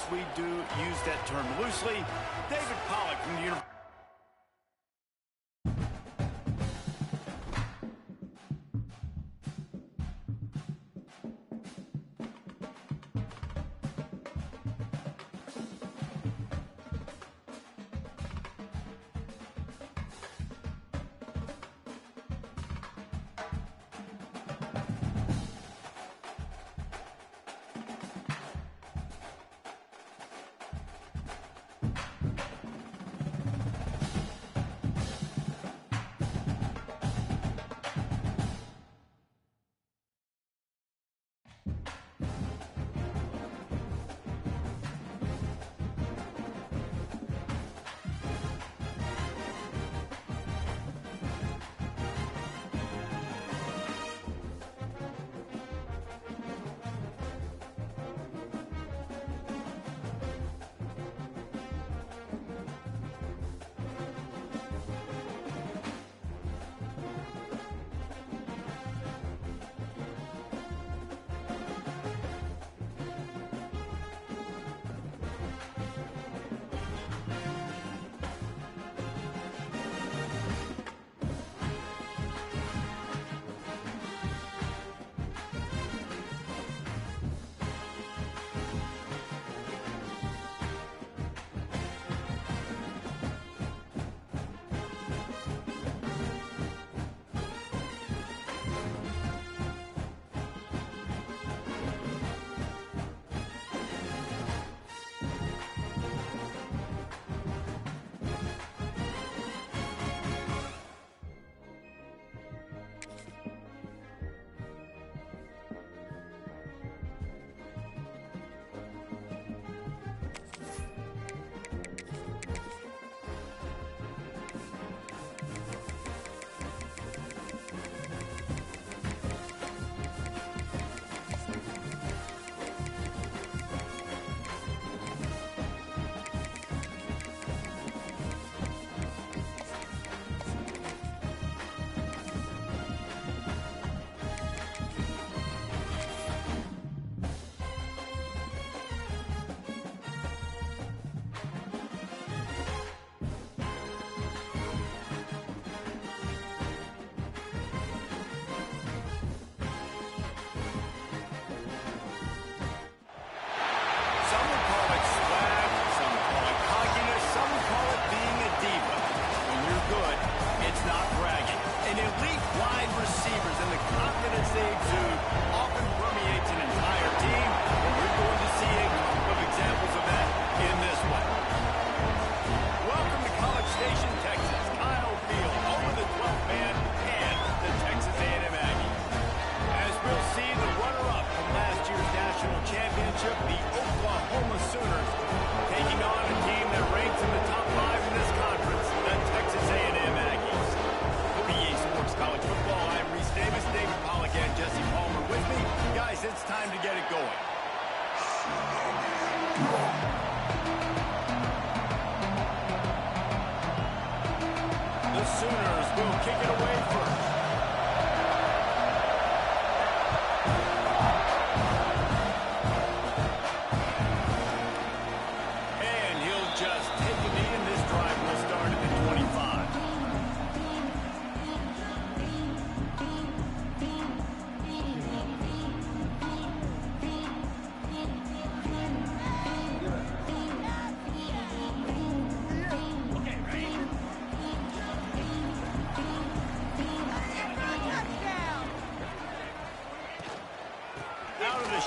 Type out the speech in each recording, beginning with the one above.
yes, we do use that term loosely. David Pollack from the University.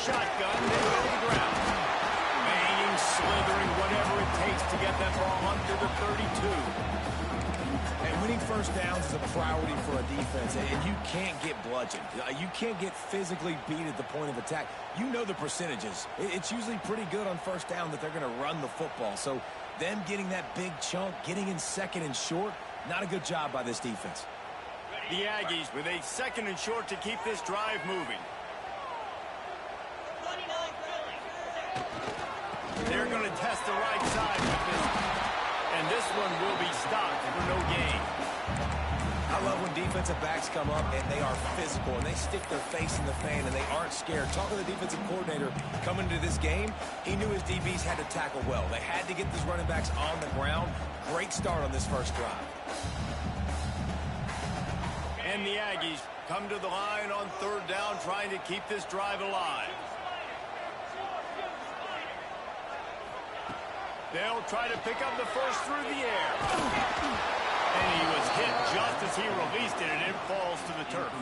Shotgun, they go to the ground. Banging, slithering, whatever it takes to get that ball under the 32. And winning first downs is a priority for a defense, and you can't get bludgeoned. You can't get physically beat at the point of attack. You know the percentages. It's usually pretty good on first down that they're going to run the football. So them getting that big chunk, getting in second and short, not a good job by this defense. The Aggies with a second and short to keep this drive moving. They're going to test the right side with this, and this one will be stopped for no gain. I love when defensive backs come up and they are physical and they stick their face in the fan and they aren't scared. Talking to the defensive coordinator coming into this game, he knew his DBs had to tackle well. They had to get these running backs on the ground. Great start on this first drive. And the Aggies come to the line on third down, trying to keep this drive alive. They'll try to pick up the first through the air. And he was hit just as he released it, and it falls to the turf.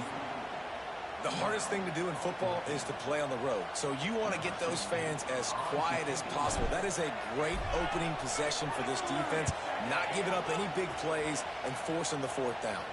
The hardest thing to do in football is to play on the road. So you want to get those fans as quiet as possible. That is a great opening possession for this defense, not giving up any big plays and forcing the fourth down.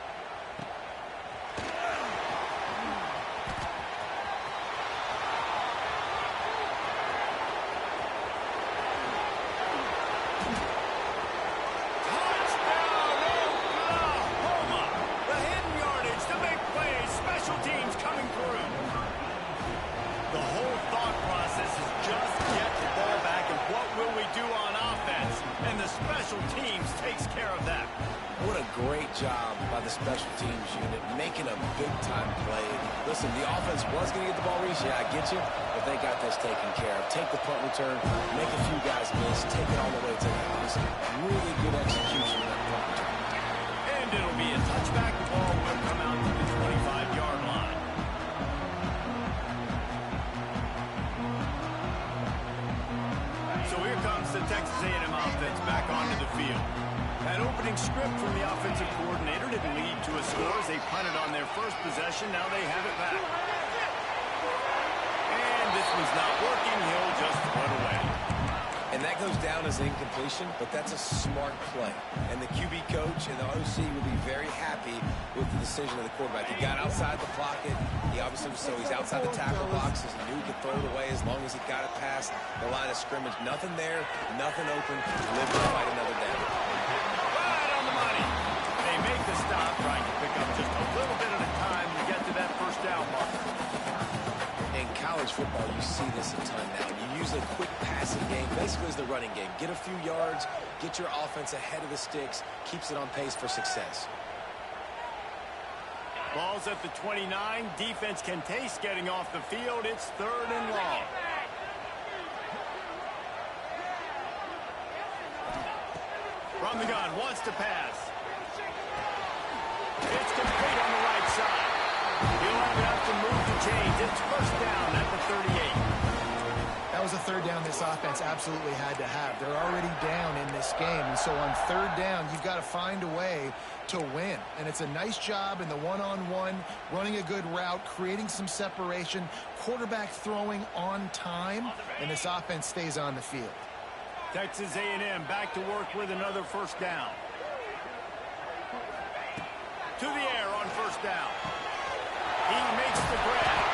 Great job by the special teams unit, making a big-time play. Listen, the offense was going to get the ball reached. Yeah, I get you, but they got this taken care of. Take the punt return, make a few guys miss, take it all the way to the house. Really good execution of that punt return. And it'll be a touchback. The ball will come out to the 25-yard line. So here comes the Texas A&M offense back onto the field. That opening script from the offensive coordinator didn't lead to a score as they punted on their first possession. Now they have it back. And this one's not working. He'll just put away. And that goes down as an incompletion, but that's a smart play. And the QB coach and the OC will be very happy with the decision of the quarterback. He got outside the pocket. He obviously, so he's outside the tackle boxes. He knew he could throw it away as long as he got it past the line of scrimmage. Nothing there, nothing open. Live to fight another down. Make the stop, trying to pick up just a little bit at a time to get to that first down mark. In college football, you see this a ton now. You use a quick passing game, basically as the running game. Get a few yards, get your offense ahead of the sticks, keeps it on pace for success. Ball's at the 29. Defense can taste getting off the field. It's third and long. From the gun, wants to pass. It's complete on the right side. He'll have to move the chains. It's first down at the 38. That was a third down this offense absolutely had to have. They're already down in this game, and so on third down, you've got to find a way to win. And it's a nice job in the one-on-one, running a good route, creating some separation, quarterback throwing on time, and this offense stays on the field. Texas A&M back to work with another first down. To the air on first down. He makes the grab.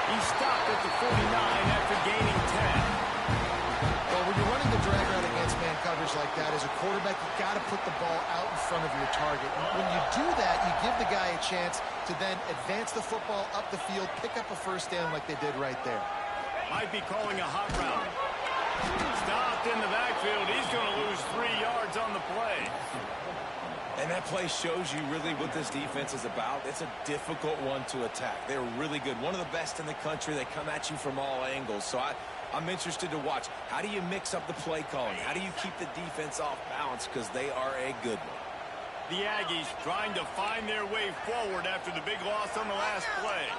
He stopped at the 49 after gaining 10. Well, when you're running the drag route against man coverage like that, as a quarterback, you've got to put the ball out in front of your target. And when you do that, you give the guy a chance to then advance the football up the field, pick up a first down like they did right there. Might be calling a hot route. Stopped in the backfield. He's going to lose 3 yards on the play. And that play shows you really what this defense is about. It's a difficult one to attack. They're really good. One of the best in the country. They come at you from all angles. So I'm interested to watch. How do you mix up the play calling? How do you keep the defense off balance? Because they are a good one. The Aggies trying to find their way forward after the big loss on the last play.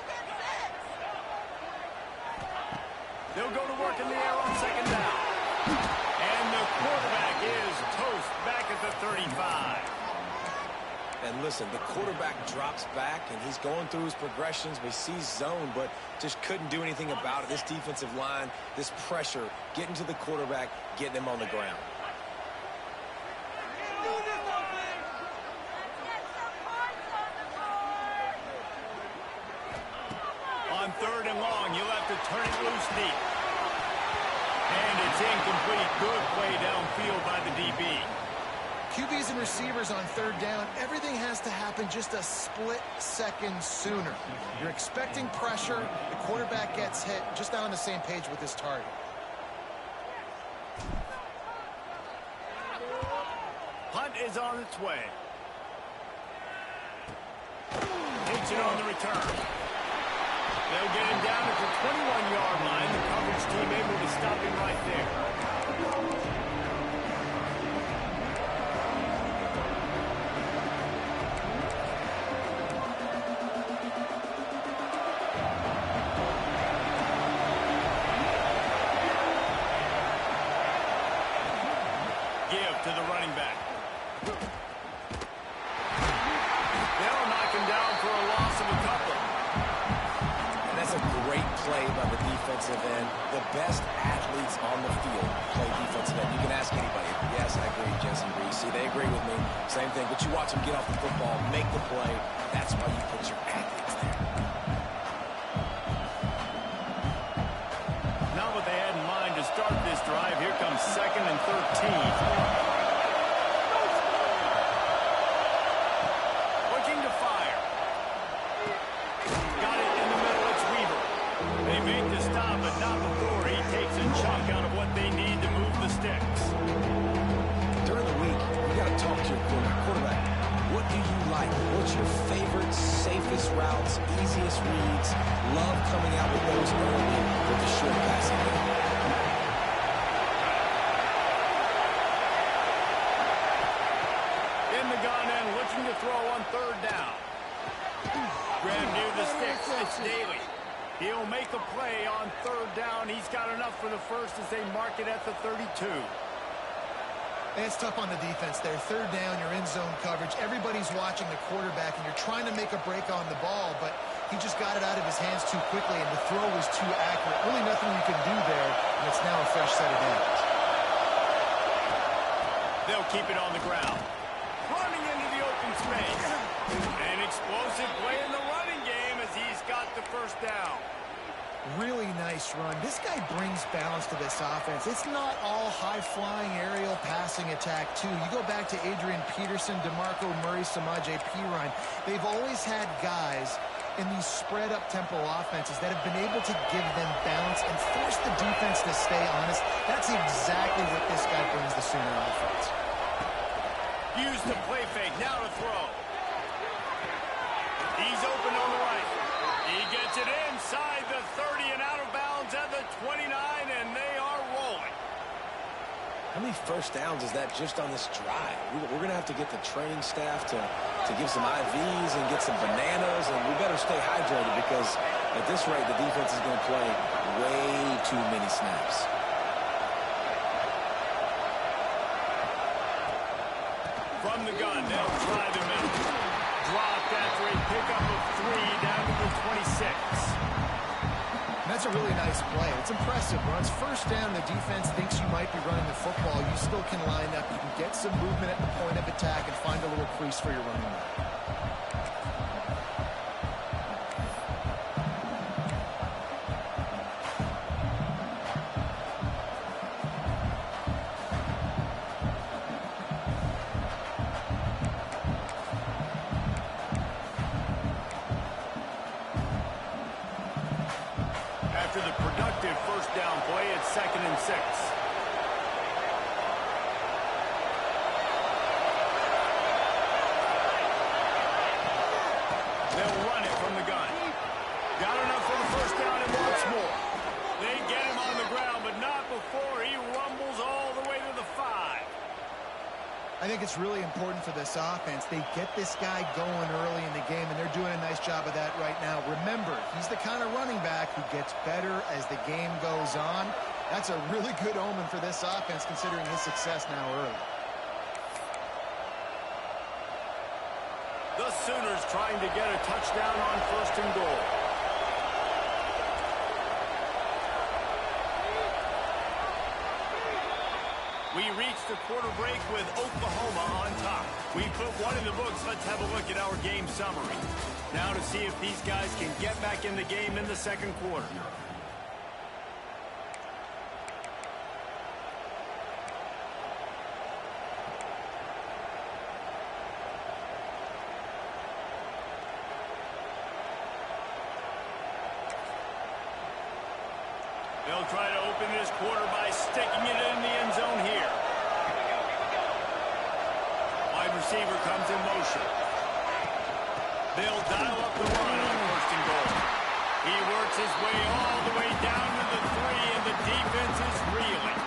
They'll go to work in the air on second down. And the quarterback is toast back at the 35. And listen, the quarterback drops back, and he's going through his progressions. We see zone, but just couldn't do anything about it. This defensive line, this pressure, getting to the quarterback, getting him on the ground. On third and long, you'll have to turn it loose deep. And it's incomplete. Good play downfield by the DB. QBs and receivers on third down, everything has to happen just a split second sooner. You're expecting pressure, the quarterback gets hit, just not on the same page with his target. Punt is on its way. catch it on the return. They'll get him down at the 21-yard line. The coverage team able to stop him right there. Give to the running back. They'll knock him down for a loss of a couple. And that's a great play by the defensive end. The best athletes on the field play defensive end. You can ask anybody. Yes, I agree, Jesse Reese. See, they agree with me. Same thing. But you watch them get off the football, make the play. That's why you put your athletes there. Not what they had in mind to start this drive. Here comes 2nd and 13. Looking to fire. Got it in the middle. It's Weaver. They make the stop, but not before he takes a chunk out of what they need to move the sticks. During the week, you got to talk to your quarterback. What do you like? What's your favorite, safest routes, easiest reads? Love coming out with those early with the short passing game. In the gun and looking to throw on 3rd down. Grab near the sticks. It's Daly. He'll make a play on 3rd down. He's got enough for the first as they mark it at the 32. And it's tough on the defense there. 3rd down, you're in zone coverage. Everybody's watching the quarterback, and you're trying to make a break on the ball, but he just got it out of his hands too quickly, and the throw was too accurate. Really nothing you can do there, and it's now a fresh set of downs. They'll keep it on the ground. Running into the open space. An explosive play in the running game as he's got the 1st down. Really nice run. This guy brings balance to this offense. It's not all high-flying aerial passing attack, too. You go back to Adrian Peterson, DeMarco Murray, Samaje Perine. They've always had guys in these spread-up tempo offenses that have been able to give them balance and force the defense to stay honest. That's exactly what this guy brings the Sooner offense. Use the play fake. Now to throw. He's open on the right. He gets it inside the 30 and out of bounds at the 29, and they are rolling. How many 1st downs is that just on this drive? We're going to have to get the training staff to give some IVs and get some bananas, and we better stay hydrated because at this rate, the defense is going to play way too many snaps. From the gun, they'll try the middle. Dropped after a pickup of 3 down to the 26. And that's a really nice play. It's impressive. When it's 1st down, the defense thinks you might be running the football. You still can line up. You can get some movement at the point of attack and find a little crease for your running back. After the productive 1st down play, it's 2nd and 6. They'll run it from the gun. Got enough for the 1st down and wants more. They get him on the ground, but not before he rumbles all the way to the 5. I think it's really important for this offense. They get this guy going early in the game, and they're doing a nice job of that right now. Remember, he's the kind of running back who gets better as the game goes on. That's a really good omen for this offense, considering his success now early. The Sooners trying to get a touchdown on 1st and goal. We reach the quarter break with Oklahoma on top. We put one in the books. Let's have a look at our game summary. Now to see if these guys can get back in the game in the 2nd quarter. They'll try to open this quarter by sticking it in the end zone here. Wide receiver comes in motion. They'll dial up the run on first and goal. He works his way all the way down to the 3, and the defense is reeling.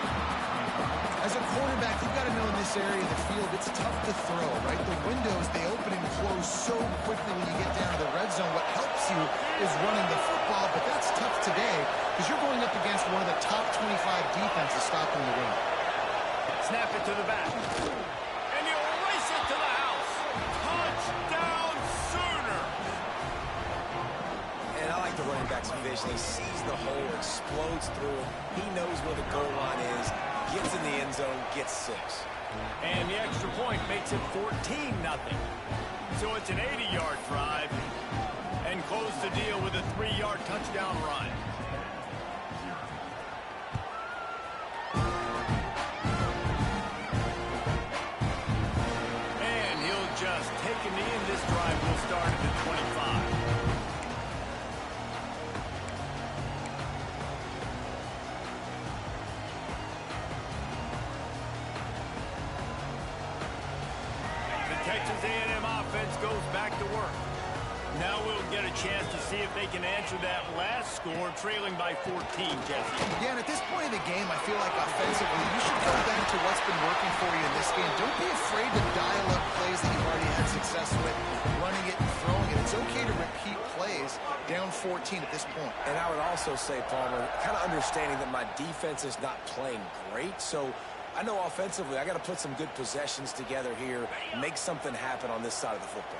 As a quarterback, you've got to know in this area of the field, it's tough to throw, right? The windows, they open and close so quickly when you get down to the red zone. What helps you is running the football, but that's tough today because you're going up against one of the top 25 defenses stopping the run. Snap it to the back. And he'll race it to the house. Touchdown, Sooners! And I like the running back's vision. He sees the hole, explodes through it. He knows where the goal line is, gets in the end zone, gets 6. And the extra point makes it 14-0. So it's an 80-yard drive. And close the deal with a 3-yard touchdown run. And he'll just take a knee, and this drive will start at the 25. Texas A&M offense goes back to work. Now we'll get a chance to see if they can answer that last score, trailing by 14, Jesse. Yeah, and at this point in the game, I feel like offensively, you should go back to what's been working for you in this game. Don't be afraid to dial up plays that you've already had success with, running it and throwing it. It's okay to repeat plays down 14 at this point. And I would also say, Palmer, kind of understanding that my defense is not playing great, so I know offensively I got to put some good possessions together here, make something happen on this side of the football.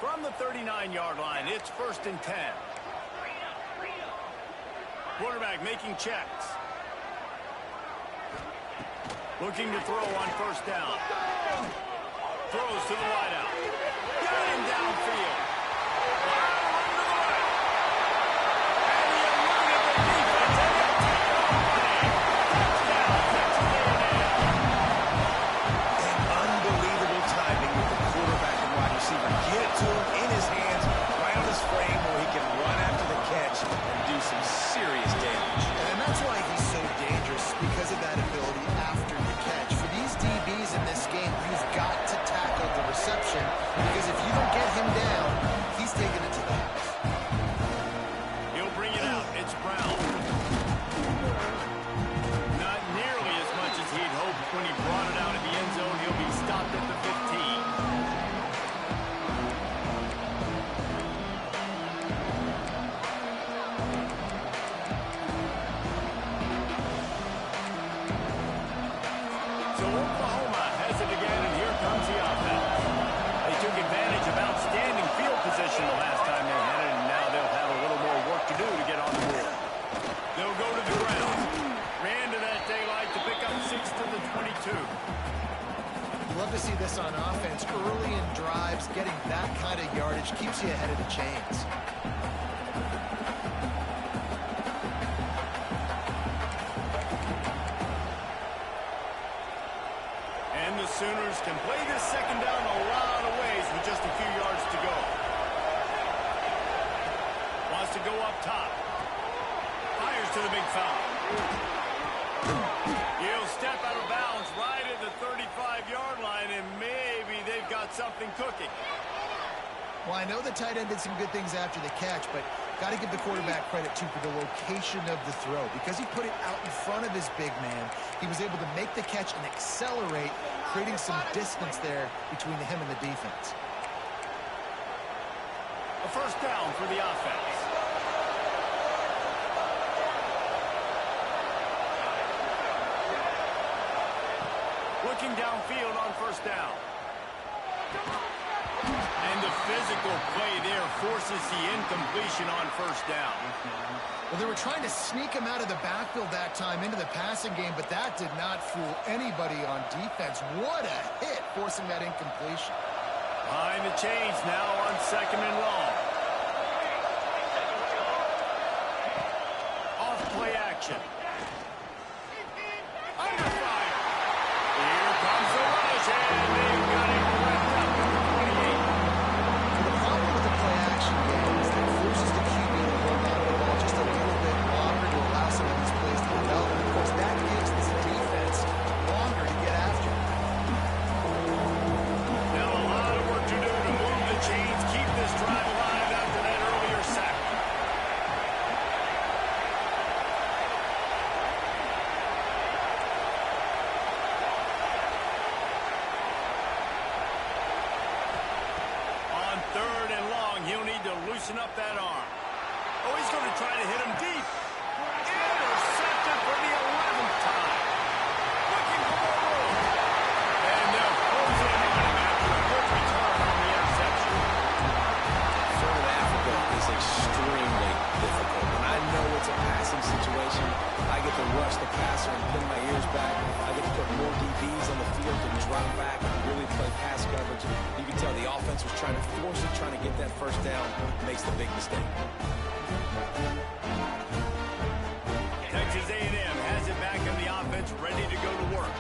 From the 39-yard line, it's 1st and 10. Quarterback making checks. Looking to throw on 1st down. Throws to the wideout. Got him downfield. To him in his hands, right on his frame, where he can run after the catch and do some serious damage. And that's why he's so dangerous, because of that ability after the catch. For these DBs in this game, you've got to tackle the reception, because if you don't get him down, he's taking it to the house. He'll bring it out. It's Brown. Not nearly as much as he'd hoped when he brought it out of the end zone. He'll be stopped at the 15. The last time they had it, and now they'll have a little more work to do to get on the board. They'll go to the ground. Ran to that daylight to pick up 6 to the 22. You love to see this on offense. Early in drives, getting that kind of yardage keeps you ahead of the chains. And the Sooners can play this 2nd down a lot of ways with just a few yards to go. Wants to go up top. Fires to the big foul. He'll step out of bounds right at the 35-yard line, and maybe they've got something cooking. Well, I know the tight end did some good things after the catch, but got to give the quarterback credit, too, for the location of the throw. Because he put it out in front of his big man, he was able to make the catch and accelerate, creating some distance there between him and the defense. A 1st down for the offense. Looking downfield on 1st down. And the physical play there forces the incompletion on 1st down. Well, they were trying to sneak him out of the backfield that time into the passing game, but that did not fool anybody on defense. What a hit, forcing that incompletion. Behind the chains now on 2nd and long. Off play action. Under fire. Here comes the rush, and they've got him wrapped up at the 28. The problem with the play action game is that it forces the QB to hold on to the ball just a little bit longer to allow some of these plays to develop. And of course, that gives this defense longer to get after. Now a lot of work to do to move the chains, keep this drive alive after loosen up that arm. Oh, he's going to try to hit him deep. Intercepted for the 11th time. Looking for more room. And they'll close in on him after a good return on the interception. Third of Africa is extremely difficult. When I know it's a passing situation, I get to rush the passer and pin my ears back. I get to put more DBs on the field to drop back and really play pass coverage. You can tell the offense was trying to force it, trying to get that first down, makes the big mistake. Texas A&M has it back in the offense, ready to go to work.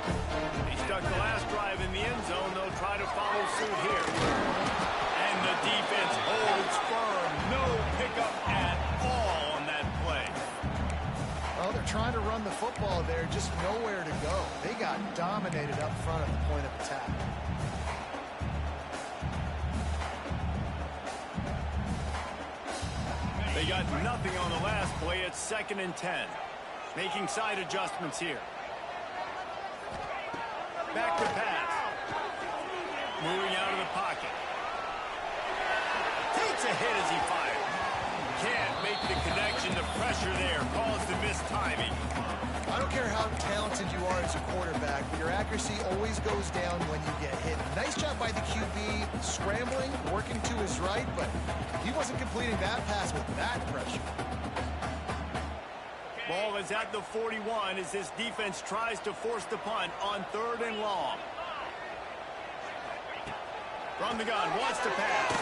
They stuck the last drive in the end zone. They'll try to follow suit here. And the defense holds firm. No pickup at all on that play. Well, they're trying to run the football there, just nowhere to go. They got dominated up front at the point of attack. They got nothing on the last play. It's 2nd and 10. Making side adjustments here. Back to pass. Moving out of the pocket. Takes a hit as he fires. Can't make the connection. The pressure there caused the missed timing. I don't care how talented you are as a quarterback, but your accuracy always goes down when you get hit. Nice job by the QB scrambling, working to his right, but he wasn't completing that pass with that pressure. Ball is at the 41 as this defense tries to force the punt on 3rd and long. From the gun, wants to pass.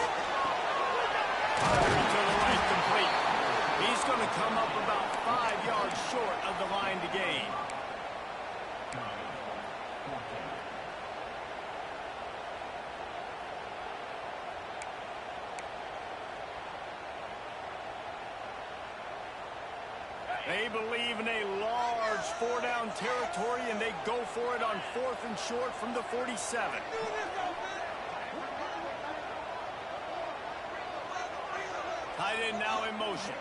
Firing to the right, complete. He's going to come up about 5 yards short of the line to gain. They believe in a large 4-down territory, and they go for it on 4th and short from the 47. Tight end now in motion.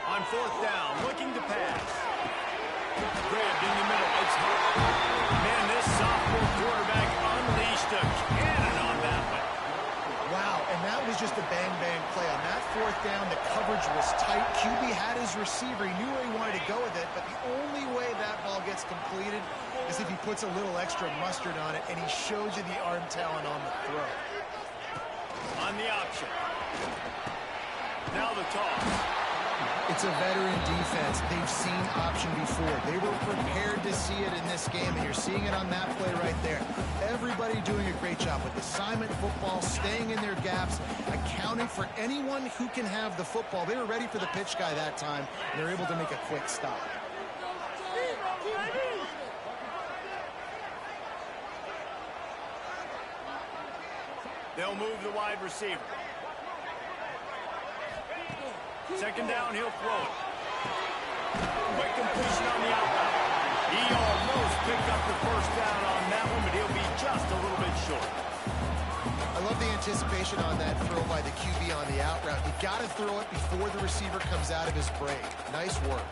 On 4th down, looking to pass. Grabbed in the middle. It's hard. Man, this sophomore quarterback unleashed a cannon on that one. Wow, and that was just a bang-bang play. On that 4th down, the coverage was tight. QB had his receiver. He knew where he wanted to go with it, but the only way that ball gets completed is if he puts a little extra mustard on it, and he shows you the arm talent on the throw. On the option. Now the toss. It's a veteran defense. They've seen option before. They were prepared to see it in this game, and you're seeing it on that play right there. Everybody doing a great job with assignment football, staying in their gaps, accounting for anyone who can have the football. They were ready for the pitch guy that time, and they're able to make a quick stop. They'll move the wide receiver. 2nd down, he'll throw it. Quick completion on the outbound. He almost picked up the 1st down on that one, but he'll be just a little bit short. I love the anticipation on that throw by the QB on the out route. You got to throw it before the receiver comes out of his break. Nice work.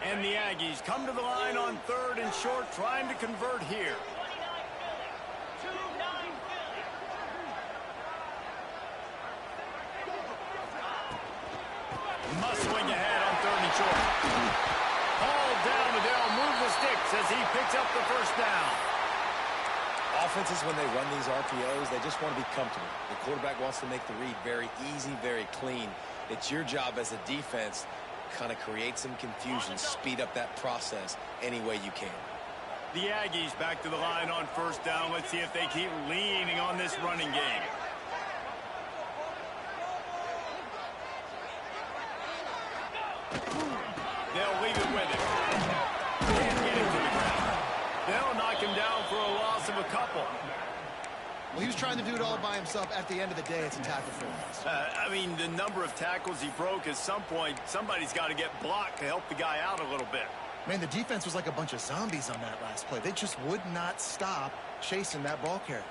And the Aggies come to the line on 3rd and short, trying to convert here. Must swing ahead on 3rd and short. Ball down, and they'll move the sticks as he picks up the 1st down. Offenses, when they run these RPOs, they just want to be comfortable. The quarterback wants to make the read very easy, very clean. It's your job as a defense to kind of create some confusion, speed up that process any way you can. The Aggies back to the line on 1st down. Let's see if they keep leaning on this running game. They'll leave it with him. Can't get him to the ground. They'll knock him down for a loss of a couple. Well, he was trying to do it all by himself. At the end of the day, it's a tackle for loss. I mean, the number of tackles he broke, at some point, somebody's got to get blocked to help the guy out a little bit. Man, the defense was like a bunch of zombies on that last play. They just would not stop chasing that ball carrier.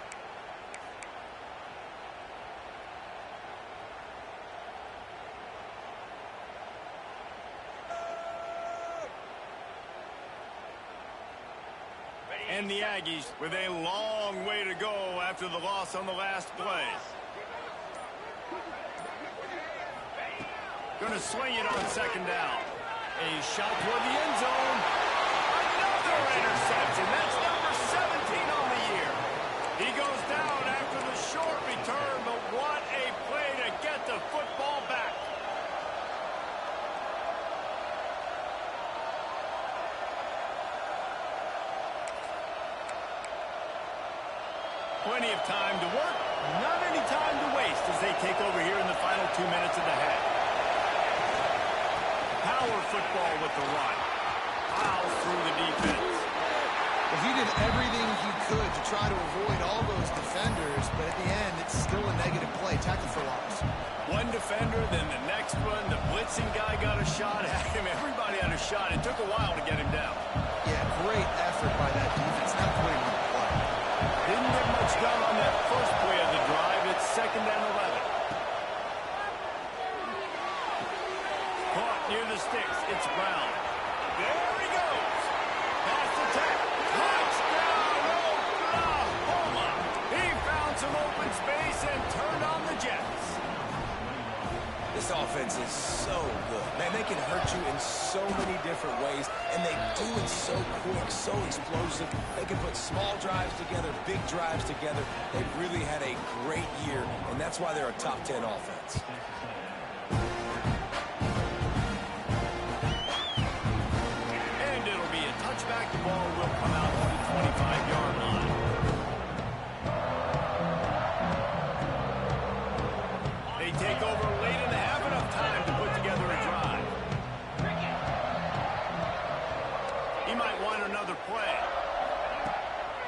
And the Aggies with a long way to go after the loss on the last play. Going to swing it on second down. A shot toward the end zone. Another interception. That's number 17 on the year. He goes down after the short return, but what a play to get the football back. Plenty of time to work, not any time to waste as they take over here in the final 2 minutes of the half. Power football with the run. Plows through the defense. Well, he did everything he could to try to avoid all those defenders, but at the end, it's still a negative play. Tackle for loss. One defender, then the next one. The blitzing guy got a shot at him. Everybody had a shot. It took a while to get him down. Yeah, great effort by that defense. Not putting on the play. Didn't get much done on that first play of the drive. It's 2nd and 11. Caught near the sticks. It's Brown. There he goes. Pass attack. Touchdown, Oklahoma. He found some open space and turned on the Jets. This offense is so good. Man, they can hurt you in so many different ways, and they do it so quick, so explosive. They can put small drives together, big drives together. They've really had a great year, and that's why they're a top 10 offense. And it'll be a touchback. The ball will come out to the 25-yard line. They take over late in the half, enough time to put together a drive. He might want another play.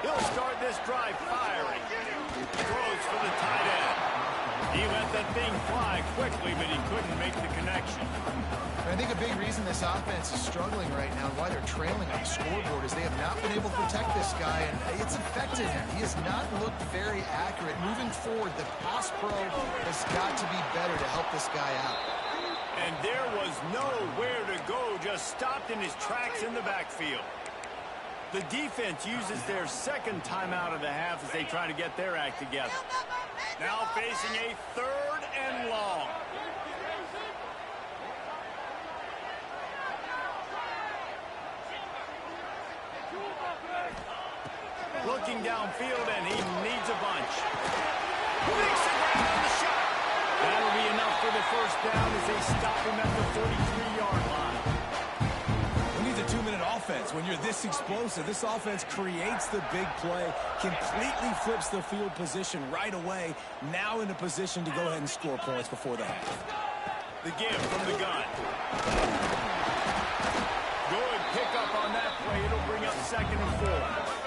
He'll start this drive firing. Throws for the tight end. He let that thing fly quickly, but he couldn't make the connection. I think a big reason this offense is struggling right now and why they're trailing on the scoreboard is they have not been able to protect this guy, and it's affected him. He has not looked very accurate. Moving forward, the pass pro has got to be better to help this guy out. And there was nowhere to go, just stopped in his tracks in the backfield. The defense uses their second timeout of the half as they try to get their act together. Now facing a 3rd and long. Looking downfield, and he needs a bunch. Makes the grab on the shot. That'll be enough for the first down as they stop him at the 33-yard line. Who needs a 2-minute offense? When you're this explosive, this offense creates the big play, completely flips the field position right away, now in a position to go ahead and score points before the half. The give from the gun. Good pickup on that play. It'll bring up 2nd and 4.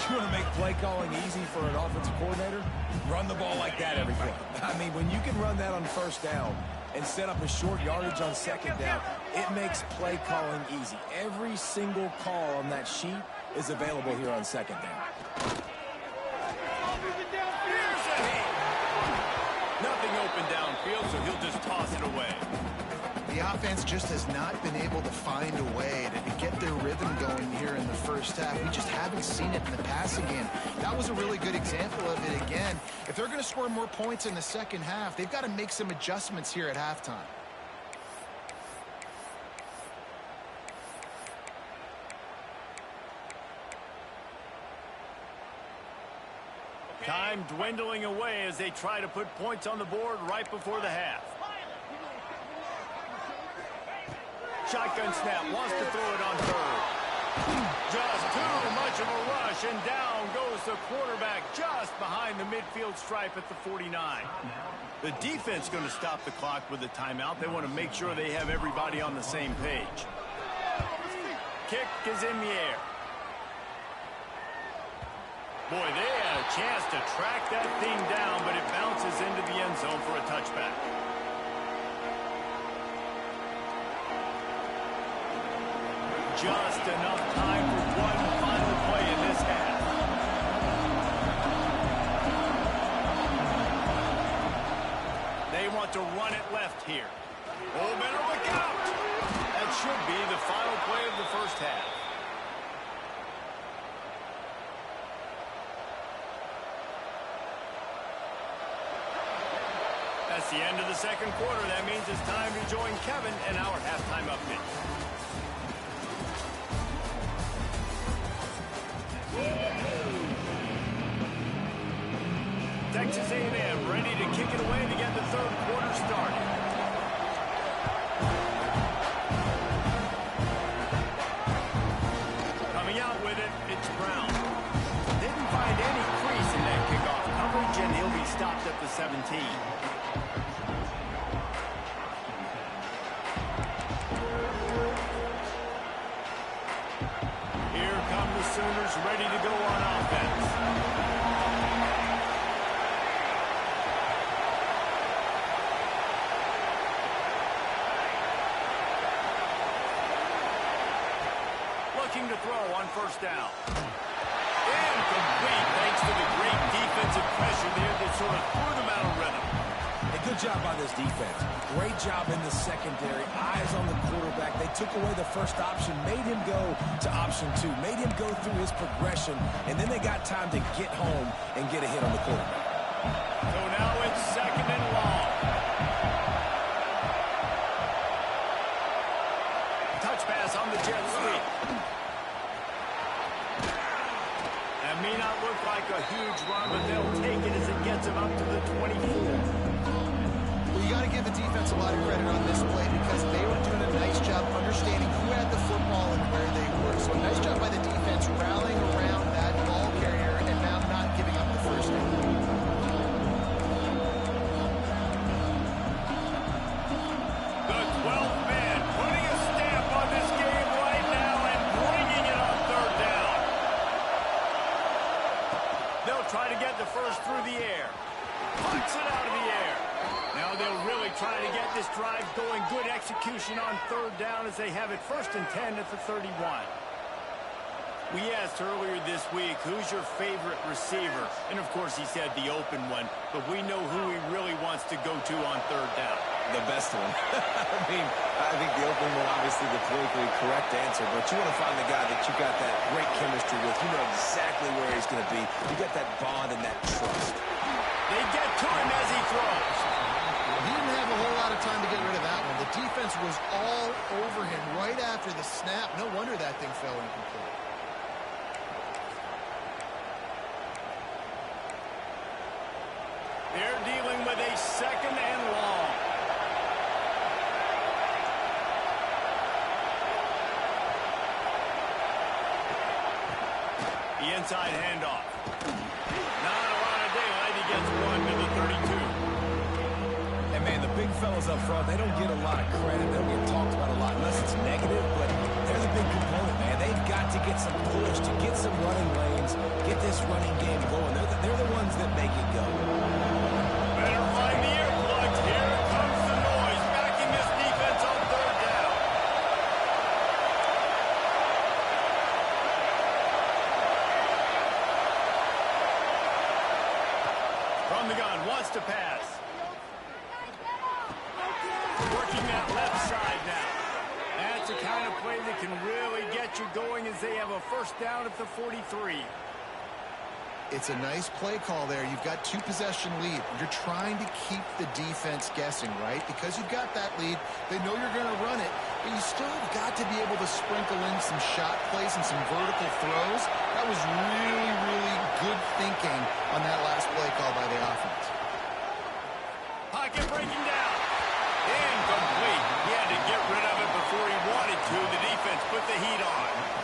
You want to make play calling easy for an offensive coordinator? Run the ball like that every play. I mean, when you can run that on 1st down and set up a short yardage on 2nd down, it makes play calling easy. Every single call on that sheet is available here on 2nd down. Here's a hit. Nothing open downfield, so he'll just toss it away. The offense just has not been able to find a way to get their rhythm going here in the first half. We just haven't seen it in the passing game. That was a really good example of it again. If they're going to score more points in the second half, they've got to make some adjustments here at halftime. Time dwindling away as they try to put points on the board right before the half. Shotgun snap, wants to throw it on 3rd. Just too much of a rush, and down goes the quarterback just behind the midfield stripe at the 49. The defense going to stop the clock with a timeout. They want to make sure they have everybody on the same page. Kick is in the air. Boy, they had a chance to track that thing down, but it bounces into the end zone for a touchback. Just enough time for one final play in this half. They want to run it left here. Oh, better look out. That should be the final play of the first half. That's the end of the second quarter. That means it's time to join Kevin in our halftime update. Texas A&M ready to kick it away to get the third quarter started. Coming out with it, it's Brown. Didn't find any crease in that kickoff coverage, and he'll be stopped at the 17. Here come the Sooners ready to go on offense. Looking to throw on first down. Incomplete thanks to the great defensive pressure there that sort of threw them out of rhythm. A good job by this defense. Great job in the secondary. Eyes on the quarterback. They took away the first option, made him go to option 2, made him go through his progression, and then they got time to get home and get a hit on the quarterback. So now it's second and long. Touch pass on the jet sweep. That may not look like a huge run, but they'll take it as it gets them up to the 24. Well, you got to give the defense a lot of credit on this play because they were doing a nice job understanding who had the football and where they were. So a nice job by the defense rallying around that ball carrier and now not giving up the first down. The 12th man putting a stamp on this game right now and bringing it on third down. They'll try to get the first through the air. Punts it out of the air. Now they'll really try to get this drive going. Good execution on third down as they have it first and 10 at the 31. We asked earlier this week, who's your favorite receiver? And, of course, he said the open one. But we know who he really wants to go to on third down. The best one. I think the open one, obviously the politically correct answer, but you want to find the guy that you got that great chemistry with. You know exactly where he's going to be. You got that bond and that trust. They get to him as he throws. He didn't have a whole lot of time to get rid of that one. The defense was all over him right after the snap. No wonder that thing fell incomplete. They're dealing with a second and long. The inside handoff. Not a lot of daylight. He gets one to the 32. And, man, the big fellas up front, they don't get a lot of credit. They don't get talked about a lot unless it's negative, but they're the big component, man. They've got to get some push, to get some running lanes, get this running game going. They're the ones that make it go. Better find the earplugs. Here comes the noise, backing this defense on third down. From the gun, wants to pass. Working that left side now. That's the kind of play that can really get you going as they have a first down at the 43. It's a nice play call there. You've got 2-possession lead. You're trying to keep the defense guessing, right? Because you've got that lead. They know you're going to run it, but you still have got to be able to sprinkle in some shot plays and some vertical throws. That was really, really good thinking on that last play call by the offense. Pocket breaking down. Incomplete. He had to get rid of it before he wanted to. The defense put the heat on.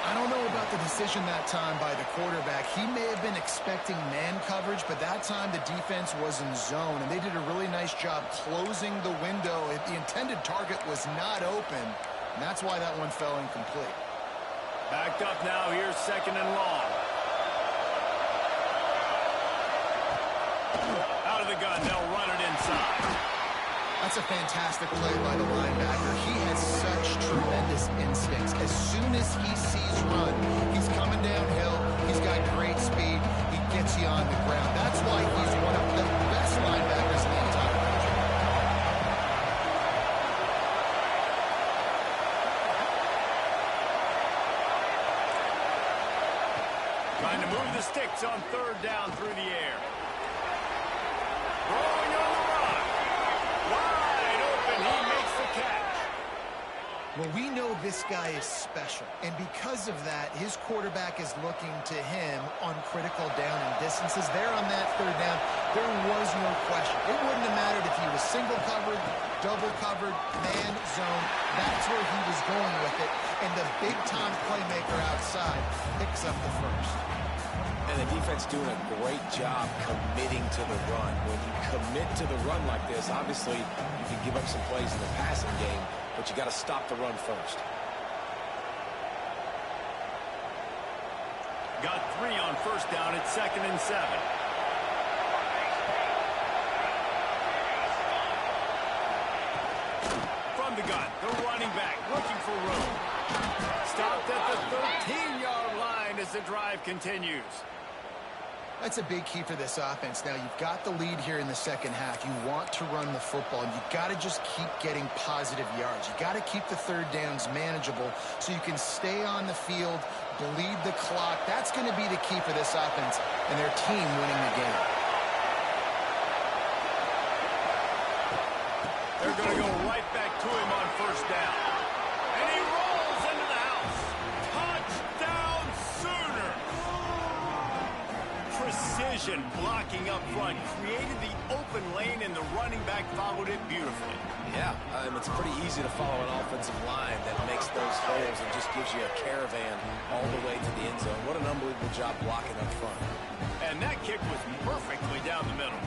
I don't know about the decision that time by the quarterback. He may have been expecting man coverage, but that time the defense was in zone, and they did a really nice job closing the window. If the intended target was not open, and that's why that one fell incomplete. Backed up now. Here's second and long. Out of the gun. They'll run it inside. That's a fantastic play by the linebacker. He has such tremendous instincts. As soon as he sees run, he's coming downhill. He's got great speed. He gets you on the ground. That's why he's one of the best linebackers in the entire country. Trying to move the sticks on third down through the air. Throwing on the run. Well, we know this guy is special, and because of that, his quarterback is looking to him on critical down and distances. There on that third down, there was no question. It wouldn't have mattered if he was single covered, double covered, man, zone. That's where he was going with it, and the big-time playmaker outside picks up the first. And the defense doing a great job committing to the run. When you commit to the run like this, obviously you can give up some plays in the passing game, but you got to stop the run first. Got 3 on first down at 2nd and 7. From the gun, the running back looking for room. Stopped at the 13-yard line as the drive continues. That's a big key for this offense. Now, you've got the lead here in the second half. You want to run the football, and you've got to just keep getting positive yards. You've got to keep the third downs manageable so you can stay on the field, bleed the clock. That's going to be the key for this offense and their team winning the game. They're going to go right back to him on first down. And he rolls into the house. Touchdown, Sooner! Precision blocking up front created the open lane, and the running back followed it beautifully. Yeah, it's pretty easy to follow an offensive line that makes those holes and just gives you a caravan all the way to the end zone. What an unbelievable job blocking up front. And that kick was perfectly down the middle.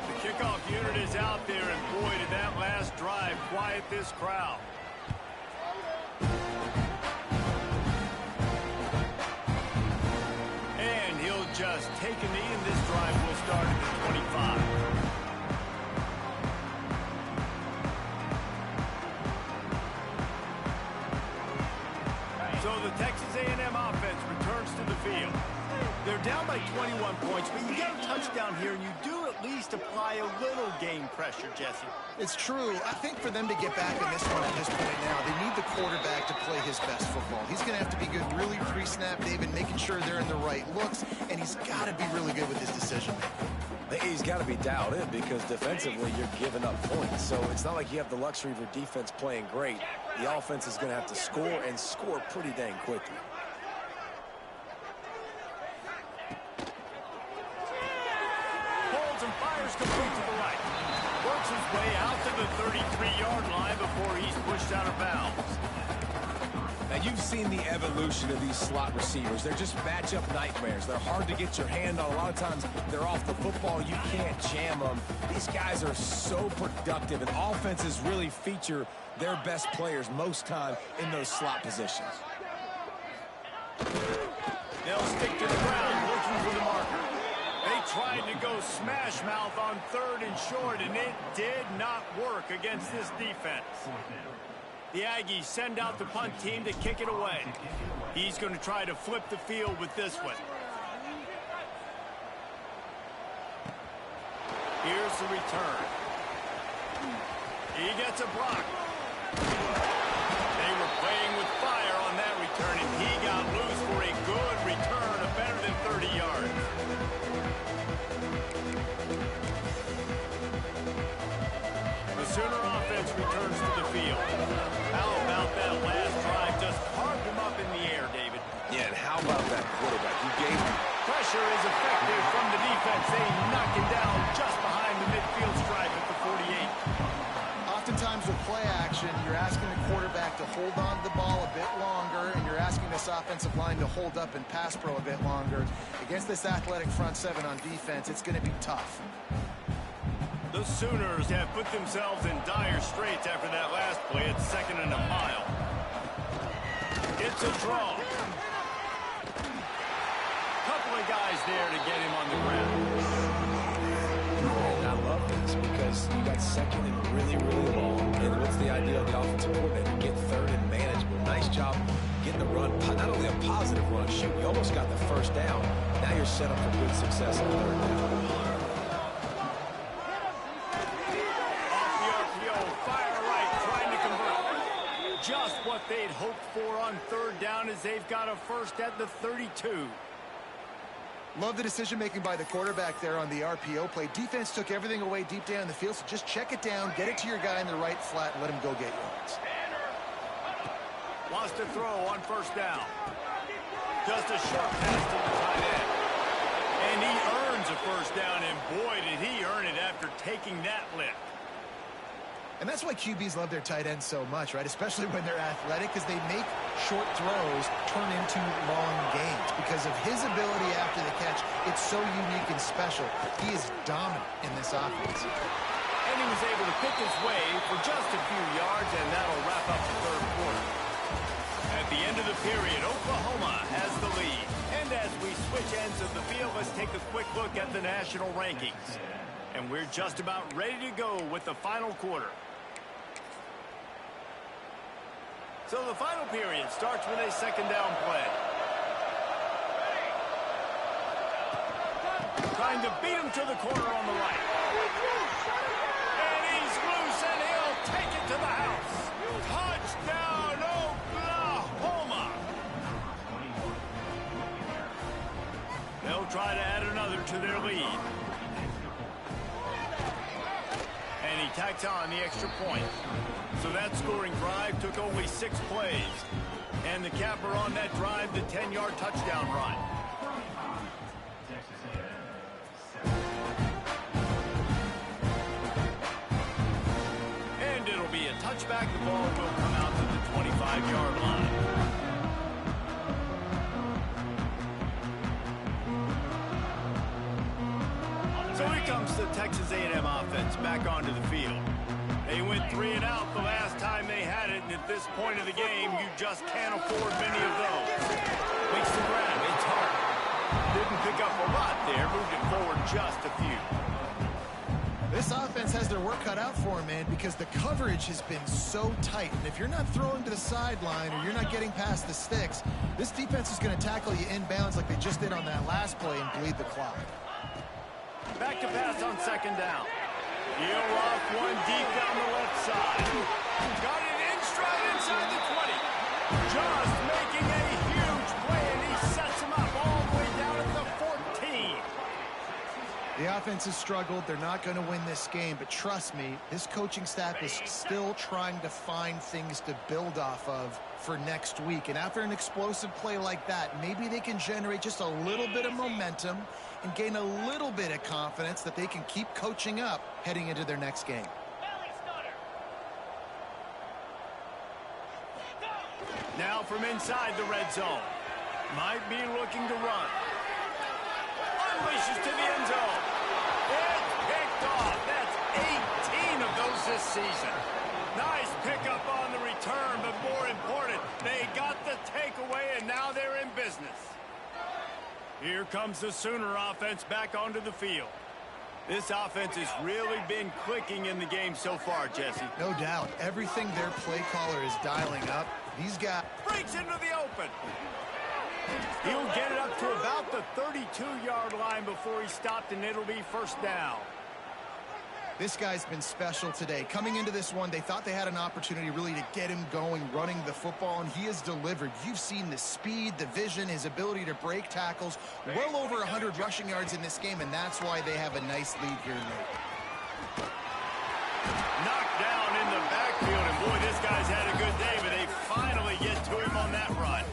The kickoff unit is out there, and boy, did that last drive quiet this crowd. And he'll just take a knee, and this drive will start at the 25. So the Texas A&M offense returns to the field. They're down by 21 points, but you get a touchdown here, and you do at least apply a little game pressure, Jesse. It's true. I think for them to get back in this one at this point now, they need the quarterback to play his best football. He's going to have to be good really pre-snap, David, making sure they're in the right looks, and he's got to be really good with his decision-making. He's got to be dialed in because defensively you're giving up points. So it's not like you have the luxury of your defense playing great. The offense is going to have to score and score pretty dang quickly. Holds and fires complete to the right. Works his way out to the 33-yard line before he's pushed out of bounds. Now, you've seen the evolution of these slot receivers. They're just matchup nightmares. They're hard to get your hand on. A lot of times, they're off the football. You can't jam them. These guys are so productive, and offenses really feature their best players most time in those slot positions. They'll stick to the ground looking for the marker. They tried to go smash mouth on 3rd and short, and it did not work against this defense. The Aggies send out the punt team to kick it away. He's going to try to flip the field with this one. Here's the return. He gets a block. They were playing with fire on that return, and he got loose for a good return of better than 30 yards. The Sooner offense returns to the field. How about that last drive? Just carved him up in the air, David. Yeah, and how about that quarterback? You gave him pressure is effective from the defense. They knock him down just behind the midfield stripe at the 48. Oftentimes with play action, you're asking the quarterback to hold on to the ball a bit longer, and you're asking this offensive line to hold up and pass pro a bit longer. Against this athletic front seven on defense, it's going to be tough. The Sooners have put themselves in dire straits after that last play at 2nd and a mile. It's a draw. Couple of guys there to get him on the ground. And I love this because you got 2nd and really, really long. And what's the idea of the offensive coordinator? Get 3rd and manageable. Nice job getting the run. Not only a positive run, shoot, you almost got the first down. Now you're set up for good success on 3rd down. Just what they'd hoped for on 3rd down as they've got a first at the 32. Love the decision-making by the quarterback there on the RPO play. Defense took everything away deep down the field, so just check it down, get it to your guy in the right flat, and let him go get yards. Wants to throw on first down. Just a short pass to the tight end. And he earns a first down, and boy, did he earn it after taking that lift. And that's why QBs love their tight ends so much, right? Especially when they're athletic, because they make short throws turn into long gains. Because of his ability after the catch, it's so unique and special. He is dominant in this offense. And he was able to pick his way for just a few yards, and that'll wrap up the third quarter. At the end of the period, Oklahoma has the lead. And as we switch ends of the field, let's take a quick look at the national rankings. And we're just about ready to go with the final quarter. So the final period starts with a second down play. Trying to beat him to the corner on the right. And he's loose, and he'll take it to the house. Touchdown, Oklahoma! They'll try to add another to their lead. And he tacks on the extra point. So that scoring drive took only 6 plays. And the capper on that drive, the 10-yard touchdown run. And it'll be a touchback. The ball will come out to the 25-yard line. So here comes the Texas A&M offense back onto the field. They went 3 and out the last time they had it, and at this point of the game, you just can't afford many of those. Makes the grab. It's hard. Didn't pick up a lot there. Moved it forward just a few. This offense has their work cut out for them, man, because the coverage has been so tight. And if you're not throwing to the sideline or you're not getting past the sticks, this defense is going to tackle you inbounds like they just did on that last play and bleed the clock. Back to pass on second down. He'll off one deep down the left side. Got it in stride inside the 20. Just making a huge play, and he sets him up all the way down at the 14. The offense has struggled. They're not going to win this game, but trust me, this coaching staff is still trying to find things to build off of for next week. And after an explosive play like that, maybe they can generate just a little bit of momentum and gain a little bit of confidence that they can keep coaching up heading into their next game. Now from inside the red zone. Might be looking to run. Unleashes to the end zone. It's picked off. That's 18 of those this season. Nice pickup on the return, but more important, they got the takeaway, and now they're in business. Here comes the Sooner offense back onto the field. This offense has really been clicking in the game so far, Jesse. No doubt. Everything their play caller is dialing up, these guys... Breaks into the open. He'll get it up to about the 32-yard line before he stopped, and it'll be first down. This guy's been special today. Coming into this one, they thought they had an opportunity really to get him going, running the football, and he has delivered. You've seen the speed, the vision, his ability to break tackles. Well over 100 rushing yards in this game, and that's why they have a nice lead here late. Knocked down in the backfield, and boy, this guy's had a good day, but they finally get to him on that run.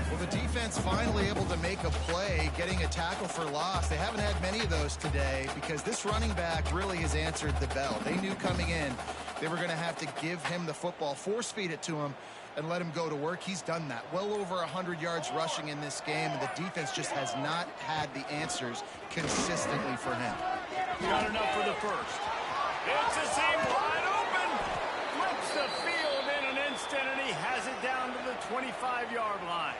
Well, the defense finally able to make a play, getting a tackle for loss. They haven't had many of those today because this running back really has answered the bell. They knew coming in they were going to have to give him the football, force feed it to him, and let him go to work. He's done that. Well over 100 yards rushing in this game, and the defense just has not had the answers consistently for him. Got enough for the first. It's a seam wide open. Flips the field in an instant, and he has it down to the 25-yard line.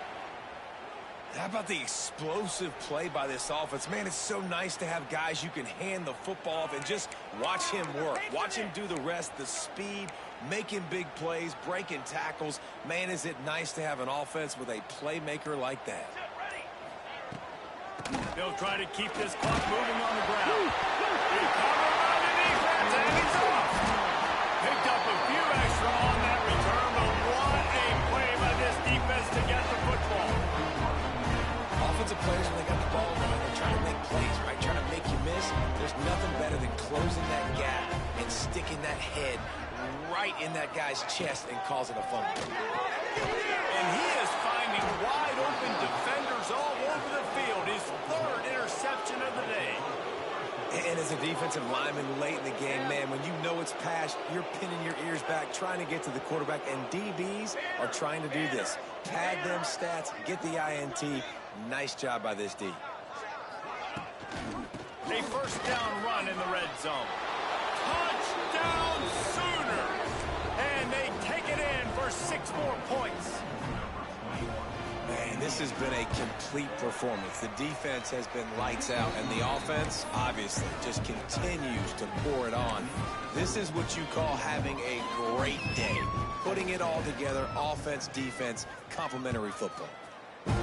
How about the explosive play by this offense? Man, it's so nice to have guys you can hand the football off and just watch him work. Watch him do the rest, the speed, making big plays, breaking tackles. Man, is it nice to have an offense with a playmaker like that. They'll try to keep this clock moving on the ground. He covered by the defense, and he's off. Picked up a few extra on that return, but what a play by this defense to get the football. Offensive players, when they got the ball, they're trying to make plays, right? Trying to make you miss. There's nothing better than closing that gap and sticking that head right in that guy's chest and causing a fumble. And he is finding wide open defenders all over the field. His third interception of the day. And as a defensive lineman late in the game, man, when you know it's passed, you're pinning your ears back, trying to get to the quarterback, and DBs are trying to do this. Pad them stats, get the INT. Nice job by this D. A first down run in the red zone. Touchdown Sooners! And they take it in for 6 more points. Man, this has been a complete performance. The defense has been lights out, and the offense, obviously, just continues to pour it on. This is what you call having a great day. Putting it all together, offense, defense, complementary football. And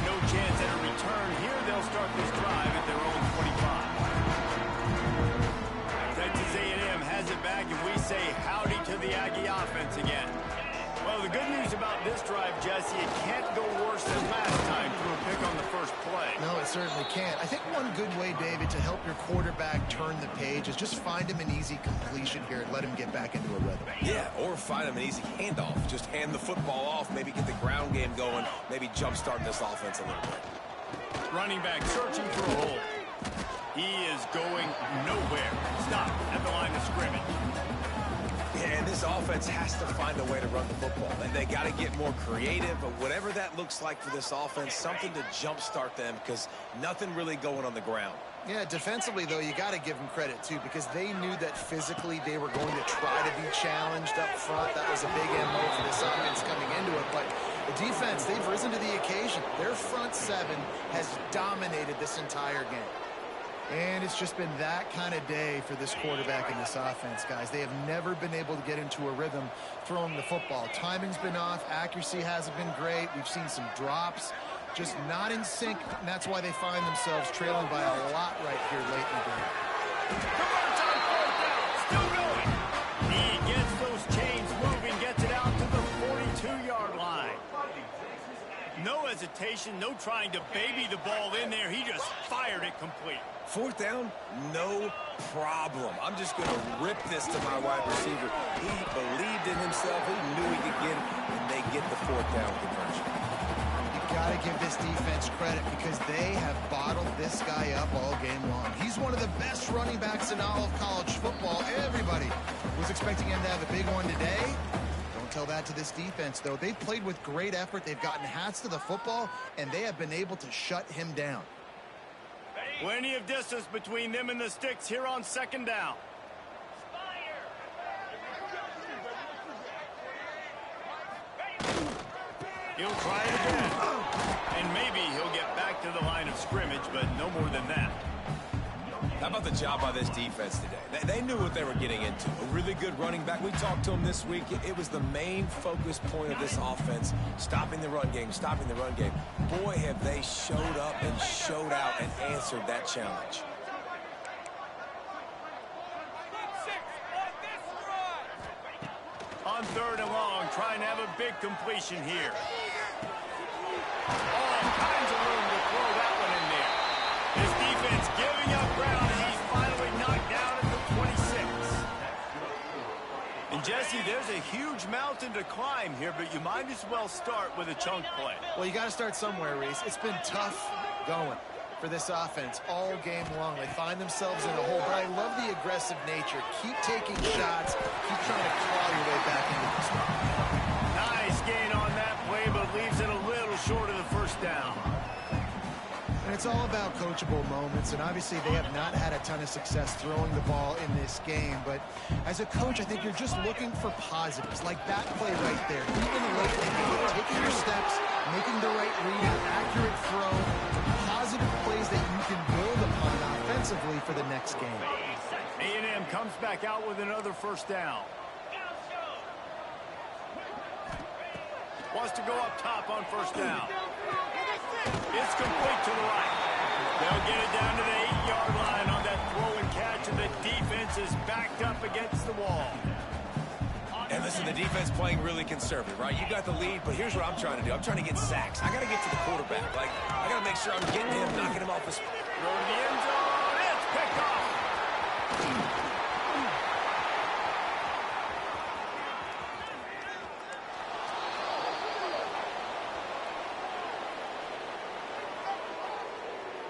no chance at a return here. They'll start this drive at their own 25. Texas A&M has it back, and we say howdy to the Aggie offense again. Well, the good news about this drive, Jesse, it can't go worse than last time through a pick on the first play. No, it certainly can't. I think one good way, David, to help your quarterback turn the page is just find him an easy completion here and let him get back into a rhythm. Yeah, or find him an easy handoff. Just hand the football off, maybe get the ground game going, maybe jumpstart this offense a little bit. Running back searching for a hole. He is going nowhere. Stop at the line of scrimmage. And this offense has to find a way to run the football. They got to get more creative, but whatever that looks like for this offense, something to jumpstart them because nothing really going on the ground. Yeah, defensively, though, you got to give them credit, too, because they knew that physically they were going to try to be challenged up front. That was a big MO for this offense coming into it. But the defense, they've risen to the occasion. Their front seven has dominated this entire game. And it's just been that kind of day for this quarterback and this offense, guys. They have never been able to get into a rhythm throwing the football. Timing's been off. Accuracy hasn't been great. We've seen some drops. Just not in sync, and that's why they find themselves trailing by a lot right here late in the game. Converts on fourth down. Still going. He gets those chains moving, gets it out to the 42-yard line. No hesitation, no trying to baby the ball in there. He just fired it complete. Fourth down, no problem. I'm just going to rip this to my wide receiver. He believed in himself. He knew he could get it, and they get the fourth down conversion. You've got to give this defense credit because they have bottled this guy up all game long. He's one of the best running backs in all of college football. Everybody was expecting him to have a big one today. Don't tell that to this defense, though. They've played with great effort. They've gotten hats to the football, and they have been able to shut him down. Plenty of distance between them and the sticks here on second down. He'll try it again. And maybe he'll get back to the line of scrimmage, but no more than that. How about the job by this defense today? They knew what they were getting into. A really good running back. We talked to him this week. It was the main focus point of this offense, stopping the run game, stopping the run game. Boy, have they showed up and showed out and answered that challenge. On third and long, trying to have a big completion here. All kinds of room to throw that one in there. This defense giving up ground, and he's finally knocked down at the 26. And Jesse, there's a huge mountain to climb here, but you might as well start with a chunk play. Well, you got to start somewhere, Reese. It's been tough going for this offense all game long. They find themselves in a hole, but I love the aggressive nature. Keep taking shots. Keep trying to claw your way back into this one. Nice gain on that play, but leaves it a little short of the first down. And it's all about coachable moments, and obviously they have not had a ton of success throwing the ball in this game, but as a coach, I think you're just looking for positives, like that play right there. Even late in the game, taking your steps, making the right read, an accurate throw, positive plays that you can build upon offensively for the next game. A&M comes back out with another first down. Wants to go up top on first down. It's complete to the right. They'll get it down to the 8-yard line on that throw and catch, and the defense is backed up against the wall. And listen, the defense playing really conservative, right? You got the lead, but here's what I'm trying to do. I'm trying to get sacks. I got to get to the quarterback. Like, I got to make sure I'm getting him, knocking him off his... Throw to the end zone. It's picked off.